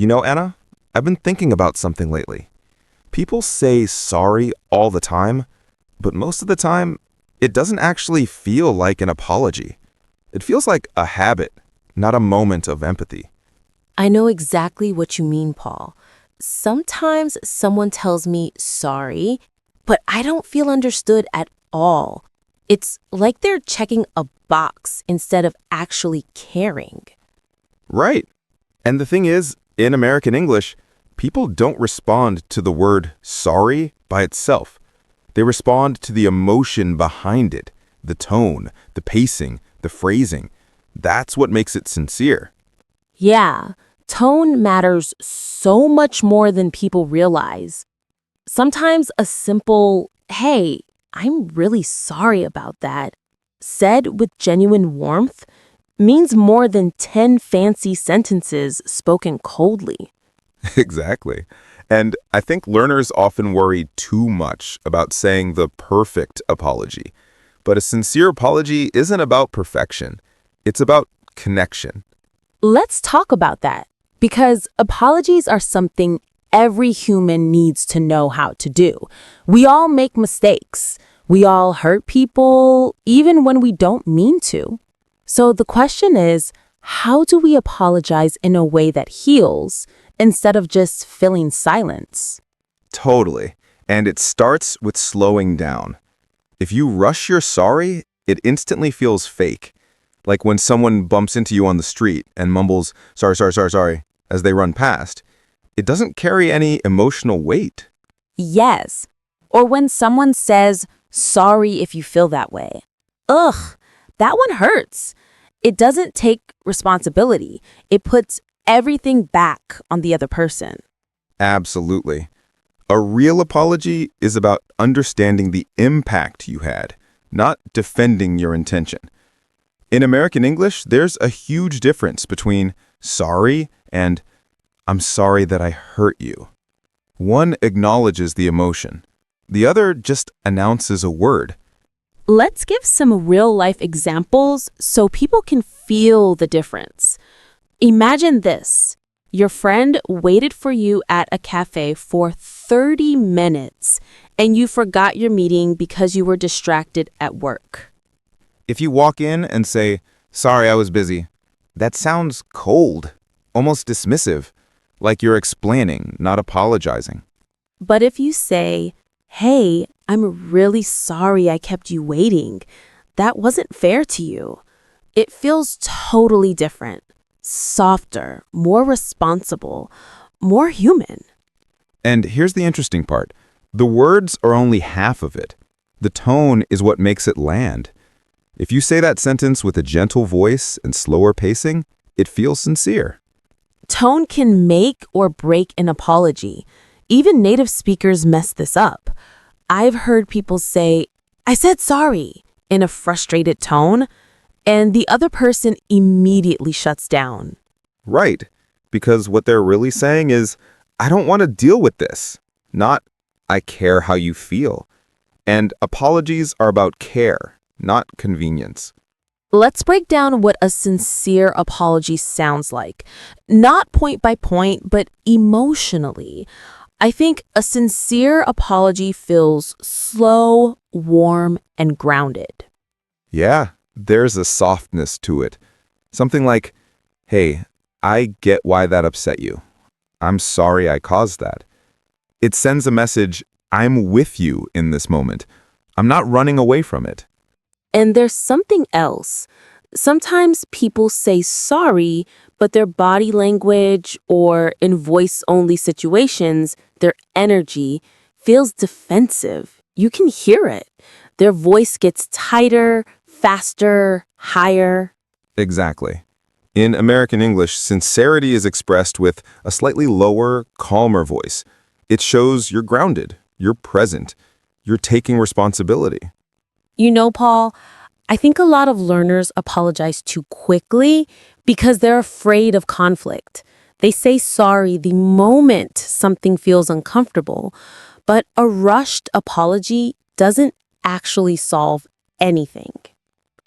Anna, I've been thinking about something lately. People say sorry all the time, but most of the time, it doesn't actually feel like an apology. It feels like a habit, not a moment of empathy. I know exactly what you mean, Paul. Sometimes someone tells me sorry, but I don't feel understood at all. It's like they're checking a box instead of actually caring. Right. And the thing is, in American English, people don't respond to the word sorry by itself. They respond to the emotion behind it, the tone, the pacing, the phrasing. That's what makes it sincere. Yeah, tone matters so much more than people realize. Sometimes a simple, hey, I'm really sorry about that, said with genuine warmth, means more than 10 fancy sentences spoken coldly. Exactly. And I think learners often worry too much about saying the perfect apology. But a sincere apology isn't about perfection. It's about connection. Let's talk about that, because apologies are something every human needs to know how to do. We all make mistakes. We all hurt people, even when we don't mean to. So the question is, how do we apologize in a way that heals instead of just filling silence? Totally. And it starts with slowing down. If you rush your sorry, it instantly feels fake. Like when someone bumps into you on the street and mumbles, sorry, sorry, sorry, sorry, as they run past. It doesn't carry any emotional weight. Yes. Or when someone says, sorry if you feel that way. Ugh, that one hurts. It doesn't take responsibility. It puts everything back on the other person. Absolutely. A real apology is about understanding the impact you had, not defending your intention. In American English, there's a huge difference between sorry and I'm sorry that I hurt you. One acknowledges the emotion. The other just announces a word. Let's give some real-life examples so people can feel the difference. Imagine this. Your friend waited for you at a cafe for 30 minutes, and you forgot your meeting because you were distracted at work. If you walk in and say, sorry, I was busy, that sounds cold, almost dismissive, like you're explaining, not apologizing. But if you say, hey, I'm really sorry I kept you waiting, that wasn't fair to you. It feels totally different, softer, more responsible, more human. And here's the interesting part. The words are only half of it. The tone is what makes it land. If you say that sentence with a gentle voice and slower pacing, it feels sincere. Tone can make or break an apology. Even native speakers mess this up. I've heard people say, I said sorry, in a frustrated tone, and the other person immediately shuts down. Right, because what they're really saying is, I don't want to deal with this, not I care how you feel. And apologies are about care, not convenience. Let's break down what a sincere apology sounds like. Not point by point, but emotionally. I think a sincere apology feels slow, warm, and grounded. Yeah, there's a softness to it. Something like, hey, I get why that upset you. I'm sorry I caused that. It sends a message, I'm with you in this moment. I'm not running away from it. And there's something else. Sometimes people say sorry, but their body language or in voice-only situations, their energy feels defensive. You can hear it. Their voice gets tighter, faster, higher. Exactly. In American English, sincerity is expressed with a slightly lower, calmer voice. It shows you're grounded, you're present, you're taking responsibility. You know, Paul, I think a lot of learners apologize too quickly because they're afraid of conflict. They say sorry the moment something feels uncomfortable, but a rushed apology doesn't actually solve anything.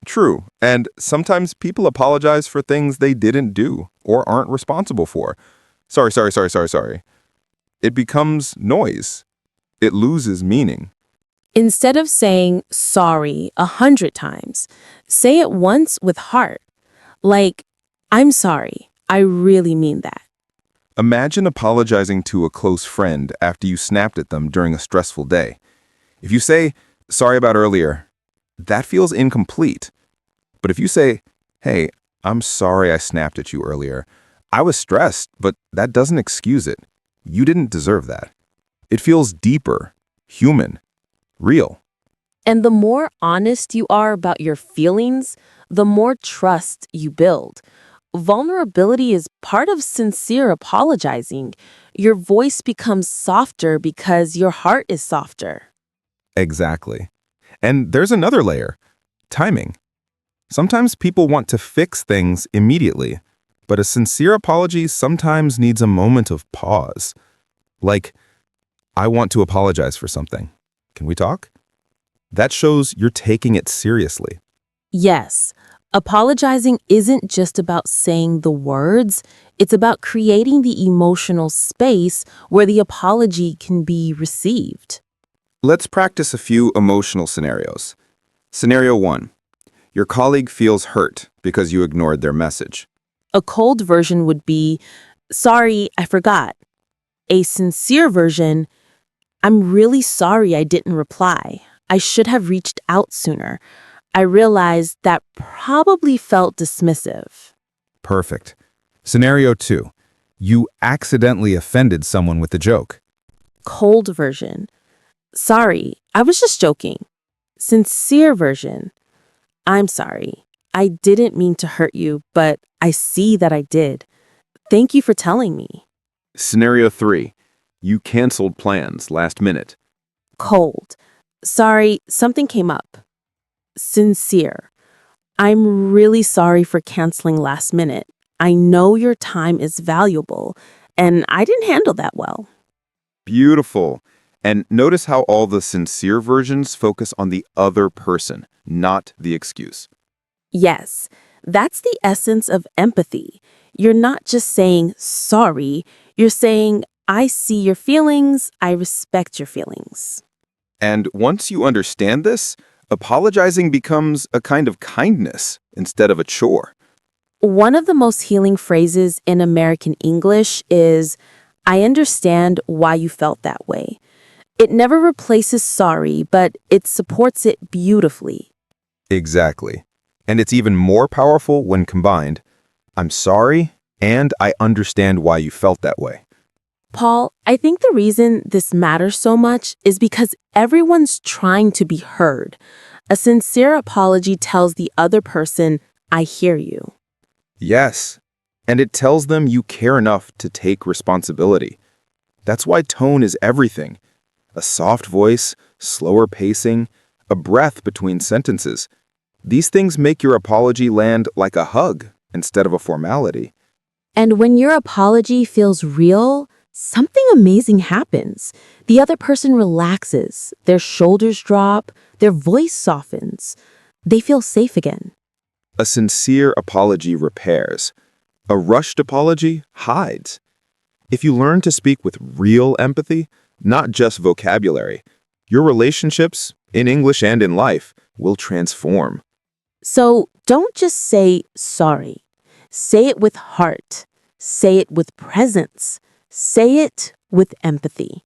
True, and sometimes people apologize for things they didn't do or aren't responsible for. sorry. It becomes noise. It loses meaning. Instead of saying sorry 100 times, say it once with heart. Like, I'm sorry. I really mean that. Imagine apologizing to a close friend after you snapped at them during a stressful day. If you say, sorry about earlier, that feels incomplete. But if you say, hey, I'm sorry I snapped at you earlier. I was stressed, but that doesn't excuse it. You didn't deserve that. It feels deeper, human, real. And the more honest you are about your feelings, the more trust you build. Vulnerability is part of sincere apologizing. Your voice becomes softer because your heart is softer. Exactly. And there's another layer, timing. Sometimes people want to fix things immediately, but a sincere apology sometimes needs a moment of pause. Like, I want to apologize for something. Can we talk? That shows you're taking it seriously. Yes, apologizing isn't just about saying the words, it's about creating the emotional space where the apology can be received. Let's practice a few emotional scenarios. Scenario 1. Your colleague feels hurt because you ignored their message. A cold version would be, sorry, I forgot. A sincere version, I'm really sorry I didn't reply. I should have reached out sooner. I realized that probably felt dismissive. Perfect. Scenario 2. You accidentally offended someone with a joke. Cold version, sorry, I was just joking. Sincere version, I'm sorry. I didn't mean to hurt you, but I see that I did. Thank you for telling me. Scenario 3. You canceled plans last minute. Cold, sorry, something came up. Sincere, I'm really sorry for canceling last minute. I know your time is valuable, and I didn't handle that well. Beautiful. And notice how all the sincere versions focus on the other person, not the excuse. Yes, that's the essence of empathy. You're not just saying sorry, you're saying, I see your feelings, I respect your feelings. And once you understand this, apologizing becomes a kind of kindness instead of a chore. One of the most healing phrases in American English is, I understand why you felt that way. It never replaces sorry, but it supports it beautifully. Exactly. And it's even more powerful when combined. I'm sorry, and I understand why you felt that way. Paul, I think the reason this matters so much is because everyone's trying to be heard. A sincere apology tells the other person, I hear you. Yes. And it tells them you care enough to take responsibility. That's why tone is everything. A soft voice, slower pacing, a breath between sentences. These things make your apology land like a hug instead of a formality. And when your apology feels real, something amazing happens. The other person relaxes, their shoulders drop, their voice softens. They feel safe again. A sincere apology repairs. A rushed apology hides. If you learn to speak with real empathy, not just vocabulary, your relationships, in English and in life, will transform. So don't just say sorry. Say it with heart. Say it with presence. Say it with empathy.